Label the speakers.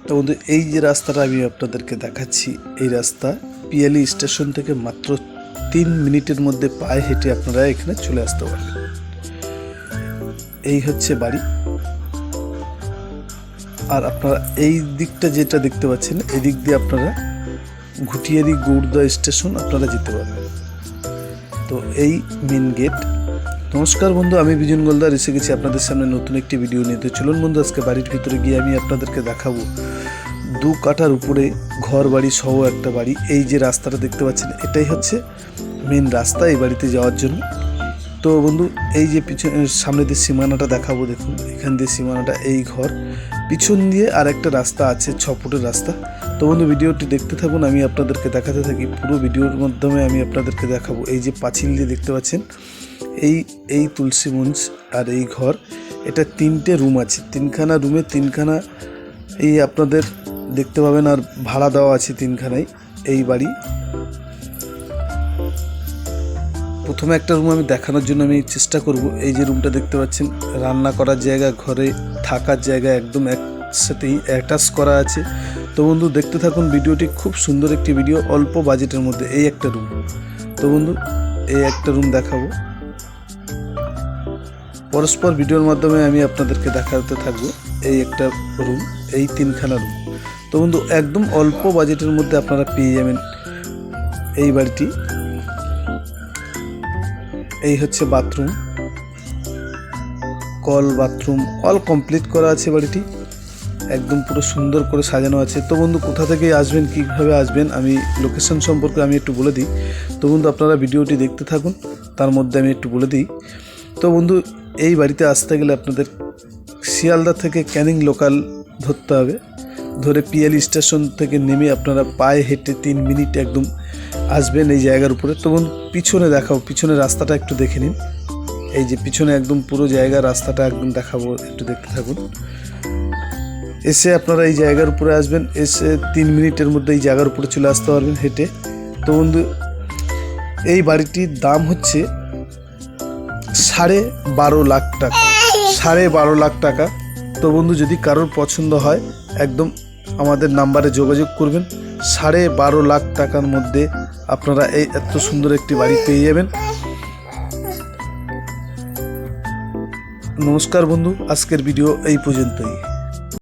Speaker 1: তো বন্ধু এই যে রাস্তাটা আমি আপনাদেরকে দেখাচ্ছি, এই রাস্তা পিয়ালি স্টেশন থেকে মাত্র 3 মিনিটের মধ্যে পায়ে হেঁটে আপনারা এখানে চলে আসতে পারবেন। এই হচ্ছে বাড়ি। আর আপনারা এই দিকটা যেটা দেখতে পাচ্ছেন, এই দিক দিয়ে আপনারা ঘুটিয়ারি গৌড়দা স্টেশন আপনারা যেতে পারবেন। তো এই মেন গেট। নমস্কার বন্ধু, আমি বিজন গোলদার এসে গেছি আপনাদের সামনে নতুন একটি ভিডিও নিয়ে। তো চলুন বন্ধু, আজকে বাড়ির ভিতরে গিয়ে আমি আপনাদেরকে দেখাবো 2 কাঠার উপরে ঘর বাড়ি সহ একটা বাড়ি। এই যে রাস্তাটা দেখতে পাচ্ছেন, এটাই হচ্ছে মেন রাস্তা এই বাড়িতে যাওয়ার জন্য। তো বন্ধু এই যে সামনে দিয়ে সীমানাটা দেখাবো, দেখুন এখান দিয়ে সীমানাটা, এই ঘর পিছন দিয়ে আর একটা রাস্তা আছে, 6 ফুটের রাস্তা। তো বন্ধু ভিডিওটি দেখতে থাকুন, আমি আপনাদেরকে দেখাতে থাকি। পুরো ভিডিওর মাধ্যমে আমি আপনাদেরকে দেখাবো। এই যে পাঁচিল দিয়ে দেখতে পাচ্ছেন, এই তুলসী মঞ্চ আর এই ঘর, এটা 3টে রুম আছে। 3খানা রুমে 3খানা এই আপনাদের দেখতে পাবেন, আর ভাড়া দেওয়া আছে 3খানাই এই বাড়ি। প্রথমে একটা রুম আমি দেখানোর জন্য আমি চেষ্টা করব। এই যে রুমটা দেখতে পাচ্ছেন, রান্না করার জায়গা, ঘরে থাকার জায়গা একদম একসাথেই অ্যাটাচ করা আছে। তো বন্ধু দেখতে থাকুন ভিডিওটি, খুব সুন্দর একটি ভিডিও, অল্প বাজেটের মধ্যে এই একটা রুম। তো বন্ধু এই একটা রুম দেখাবো, পরস্পর ভিডিওর মাধ্যমে আমি আপনাদেরকে দেখাতে থাকবো। এই একটা রুম, এই 3খানা রুম। তো বন্ধু একদম অল্প বাজেটের মধ্যে আপনারা পেয়ে যাবেন এই বাড়িটি। এই হচ্ছে bathroom, call, bathroom all complete করা আছে বাড়িটি, একদম পুরো সুন্দর করে সাজানো আছে। তো বন্ধু কোথা থেকে আসবেন, কীভাবে আসবেন, আমি লোকেশন সম্পর্কে আমি একটু বলে দিই। তো বন্ধু আপনারা ভিডিওটি দেখতে থাকুন, তার মধ্যে আমি একটু বলে দিই। তো বন্ধু এই বাড়িতে আসতে গেলে আপনাদের শিয়ালদা থেকে ক্যানিং লোকাল ধরতে হবে। ধরে পিয়ালি স্টেশন থেকে নেমে আপনারা পায়ে হেঁটে 3 মিনিট একদম আসবেন এই জায়গার উপরে। তো বন্ধু পিছনে দেখাও, পিছনে রাস্তাটা একটু দেখে নিন। এই যে পিছনে একদম পুরো জায়গা, রাস্তাটা একদম দেখাবো, একটু দেখতে থাকুন। এসে আপনারা এই জায়গার উপরে আসবেন, এসে 3 মিনিটের মধ্যে এই জায়গার উপরে চলে আসতে পারবেন হেঁটে। তো বন্ধু এই বাড়িটির দাম হচ্ছে 12.5 লাখ টাকা, 12.5 লাখ টাকা। তো বন্ধু যদি কারোর পছন্দ হয় একদম আমাদের নাম্বারে যোগাযোগ করবেন। 12.5 লাখ টাকার মধ্যে আপনারা এই এত সুন্দর একটি বাড়ি পেয়ে যাবেন। নমস্কার বন্ধু, আজকের ভিডিও এই পর্যন্তই।